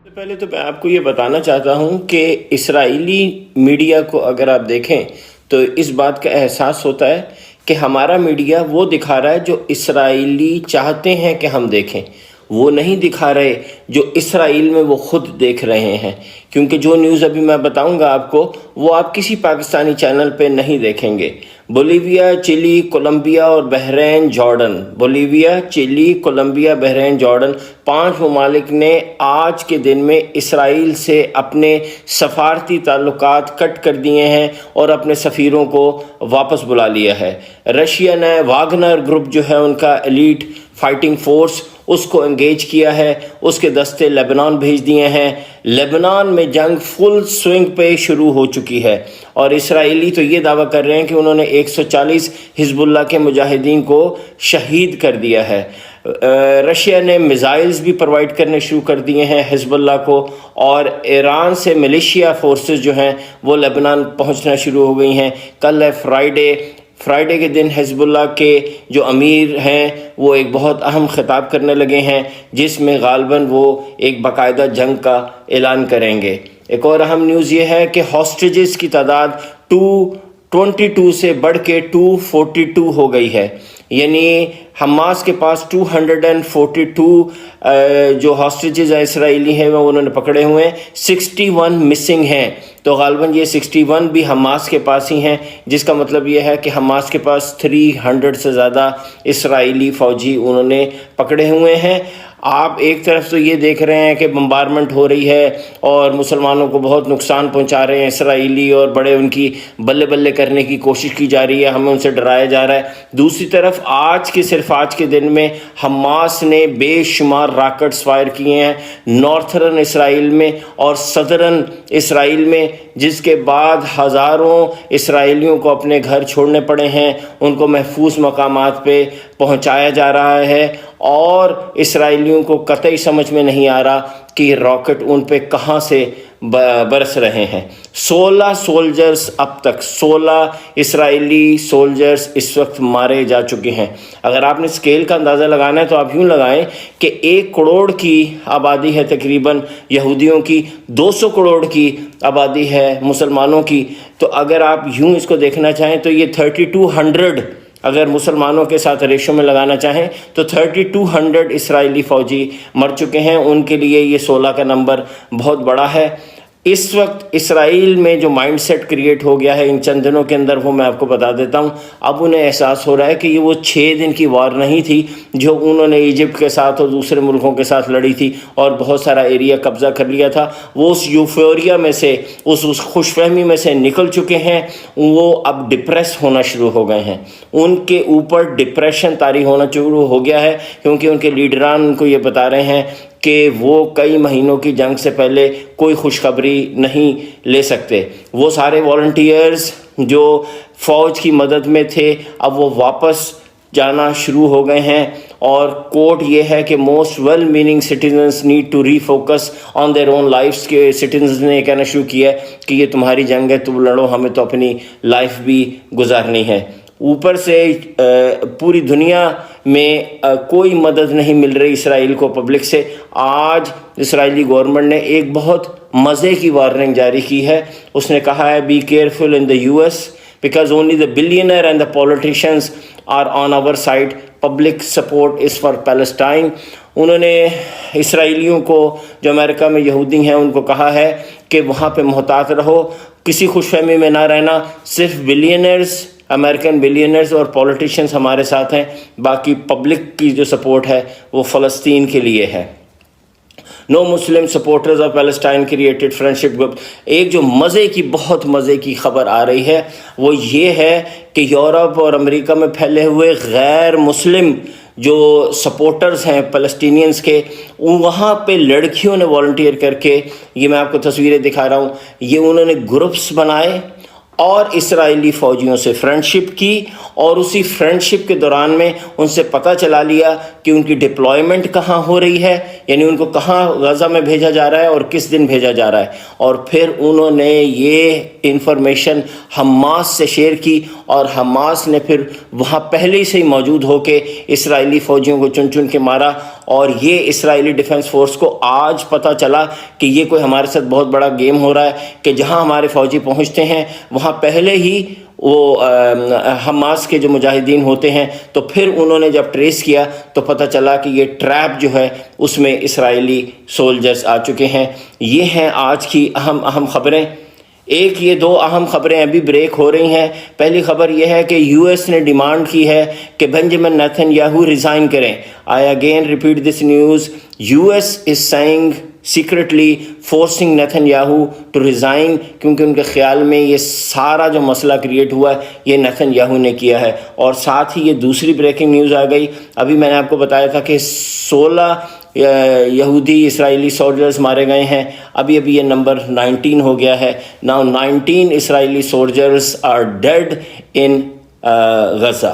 سے پہلے تو میں آپ کو یہ بتانا چاہتا ہوں کہ اسرائیلی میڈیا کو اگر آپ دیکھیں تو اس بات کا احساس ہوتا ہے کہ ہمارا میڈیا وہ دکھا رہا ہے جو اسرائیلی چاہتے ہیں کہ ہم دیکھیں، وہ نہیں دکھا رہے جو اسرائیل میں وہ خود دیکھ رہے ہیں، کیونکہ جو نیوز ابھی میں بتاؤں گا آپ کو وہ آپ کسی پاکستانی چینل پہ نہیں دیکھیں گے۔ بولیویا، چلی، کولمبیا اور بحرین جارڈن، بولیویا، چلی، کولمبیا، بحرین جارڈن، 5 ممالک نے آج کے دن میں اسرائیل سے اپنے سفارتی تعلقات کٹ کر دیے ہیں اور اپنے سفیروں کو واپس بلا لیا ہے۔ رشیا نے واگنر گروپ جو ہے ان کا ایلیٹ فائٹنگ فورس، اس کو انگیج کیا ہے، اس کے دستے لیبنان بھیج دیے ہیں۔ لیبنان میں جنگ فل سوئنگ پہ شروع ہو چکی ہے اور اسرائیلی تو یہ دعویٰ کر رہے ہیں کہ انہوں نے 140 حزب اللہ کے مجاہدین کو شہید کر دیا ہے۔ رشیا نے میزائلز بھی پرووائڈ کرنے شروع کر دیے ہیں حزب اللہ کو، اور ایران سے ملیشیا فورسز جو ہیں وہ لیبنان پہنچنا شروع ہو گئی ہیں۔ کل ہے فرائیڈے کے دن حزب اللہ کے جو امیر ہیں وہ ایک بہت اہم خطاب کرنے لگے ہیں جس میں غالباً وہ ایک باقاعدہ جنگ کا اعلان کریں گے۔ ایک اور اہم نیوز یہ ہے کہ ہاسٹیجز کی تعداد 222 سے بڑھ کے 242 ہو گئی ہے، یعنی حماس کے پاس 242 جو ہاسٹیجز اسرائیلی ہیں وہ انہوں نے پکڑے ہوئے ہیں، 61 مسنگ ہیں، تو غالباً یہ 61 بھی حماس کے پاس ہی ہیں، جس کا مطلب یہ ہے کہ حماس کے پاس 300 سے زیادہ اسرائیلی فوجی انہوں نے پکڑے ہوئے ہیں۔ آپ ایک طرف تو یہ دیکھ رہے ہیں کہ بمبارمنٹ ہو رہی ہے اور مسلمانوں کو بہت نقصان پہنچا رہے ہیں اسرائیلی، اور بڑے ان کی بلے بلے کرنے کی کوشش کی جا رہی ہے، ہمیں ان سے ڈرایا جا رہا ہے۔ دوسری طرف صرف آج کے دن میں حماس نے بے شمار راکٹس فائر کیے ہیں نارتھرن اسرائیل میں اور صدرن اسرائیل میں، جس کے بعد ہزاروں اسرائیلیوں کو اپنے گھر چھوڑنے پڑے ہیں، ان کو محفوظ مقامات پہ پہنچایا جا رہا ہے، اور اسرائیلیوں کو قطعی سمجھ میں نہیں آ رہا کہ یہ راکٹ ان پہ کہاں سے برس رہے ہیں۔ 16 سولجرز اب تک 16 اسرائیلی سولجرز اس وقت مارے جا چکے ہیں۔ اگر آپ نے اسکیل کا اندازہ لگانا ہے تو آپ یوں لگائیں کہ 1 کروڑ کی آبادی ہے تقریباً یہودیوں کی، 200 کروڑ کی آبادی ہے مسلمانوں کی، تو اگر آپ یوں اس کو دیکھنا چاہیں تو یہ 3200 اگر مسلمانوں کے ساتھ ریشو میں لگانا چاہیں تو 3200 اسرائیلی فوجی مر چکے ہیں۔ ان کے لیے یہ 16 کا نمبر بہت بڑا ہے۔ اس وقت اسرائیل میں جو مائنڈ سیٹ کریٹ ہو گیا ہے ان چند دنوں کے اندر، وہ میں آپ کو بتا دیتا ہوں۔ اب انہیں احساس ہو رہا ہے کہ یہ وہ 6 دن کی وار نہیں تھی جو انہوں نے ایجپٹ کے ساتھ اور دوسرے ملکوں کے ساتھ لڑی تھی اور بہت سارا ایریا قبضہ کر لیا تھا۔ وہ اس یوفوریا میں سے، اس خوش فہمی میں سے نکل چکے ہیں، وہ اب ڈپریس ہونا شروع ہو گئے ہیں، ان کے اوپر ڈپریشن طاری ہونا شروع ہو گیا ہے، کیونکہ ان کے لیڈران ان کو یہ بتا رہے ہیں کہ وہ کئی مہینوں کی جنگ سے پہلے کوئی خوشخبری نہیں لے سکتے۔ وہ سارے والنٹیئرز جو فوج کی مدد میں تھے اب وہ واپس جانا شروع ہو گئے ہیں، اور کوٹ یہ ہے کہ most well meaning citizens need to refocus on their own lives, کے سٹیزنز نے یہ کہنا شروع کیا ہے کہ یہ تمہاری جنگ ہے، تم لڑو، ہمیں تو اپنی لائف بھی گزارنی ہے۔ اوپر سے پوری دنیا میں کوئی مدد نہیں مل رہی اسرائیل کو پبلک سے۔ آج اسرائیلی گورنمنٹ نے ایک بہت مزے کی وارننگ جاری کی ہے، اس نے کہا ہے be careful in the US because only the billionaire and the politicians are on our side. Public support is for Palestine. انہوں نے اسرائیلیوں کو جو امریکہ میں یہودی ہیں ان کو کہا ہے کہ وہاں پہ محتاط رہو، کسی خوش فہمی میں نہ رہنا، صرف بلینئرز، امریکن بلینئرز اور پولیٹیشنز ہمارے ساتھ ہیں، باقی پبلک کی جو سپورٹ ہے وہ فلسطین کے لیے ہے۔ No Muslim supporters of Palestine created friendship group. ایک جو بہت مزے کی خبر آ رہی ہے وہ یہ ہے کہ یورپ اور امریکہ میں پھیلے ہوئے غیر مسلم جو سپورٹرز ہیں فلسطینینز کے، وہاں پہ لڑکیوں نے والنٹیئر کر کے، یہ میں آپ کو تصویریں دکھا رہا ہوں، یہ انہوں نے گروپس بنائے اور اسرائیلی فوجیوں سے فرینڈشپ کی، اور اسی فرینڈشپ کے دوران میں ان سے پتہ چلا لیا کہ ان کی ڈپلائمنٹ کہاں ہو رہی ہے، یعنی ان کو کہاں غزہ میں بھیجا جا رہا ہے اور کس دن بھیجا جا رہا ہے، اور پھر انہوں نے یہ انفارمیشن حماس سے شیئر کی، اور حماس نے پھر وہاں پہلے سے ہی موجود ہو کے اسرائیلی فوجیوں کو چن چن کے مارا، اور یہ اسرائیلی ڈیفنس فورس کو آج پتہ چلا کہ یہ کوئی ہمارے ساتھ بہت بڑا گیم ہو رہا ہے کہ جہاں ہمارے فوجی پہنچتے ہیں وہاں پہلے ہی وہ حماس کے جو مجاہدین ہوتے ہیں، تو پھر انہوں نے جب ٹریس کیا تو پتہ چلا کہ یہ ٹریپ جو ہے اس میں اسرائیلی سولجرز آ چکے ہیں۔ یہ ہیں آج کی اہم خبریں۔ ایک یہ دو اہم خبریں ابھی بریک ہو رہی ہیں۔ پہلی خبر یہ ہے کہ یو ایس نے ڈیمانڈ کی ہے کہ بنجمن نیتن یاہو ریزائن کریں۔ I again repeat this news. US is saying secretly forcing Netanyahu to resign کیونکہ ان کے خیال میں یہ سارا جو مسئلہ کریٹ ہوا ہے یہ نیتن یاہو نے کیا ہے۔ اور ساتھ ہی یہ دوسری بریکنگ نیوز آ گئی، ابھی میں نے آپ کو بتایا تھا کہ 16 یہودی اسرائیلی سولجرز مارے گئے ہیں، ابھی یہ نمبر 19 ہو گیا ہے۔ Now 19 Israeli soldiers are dead in Gaza.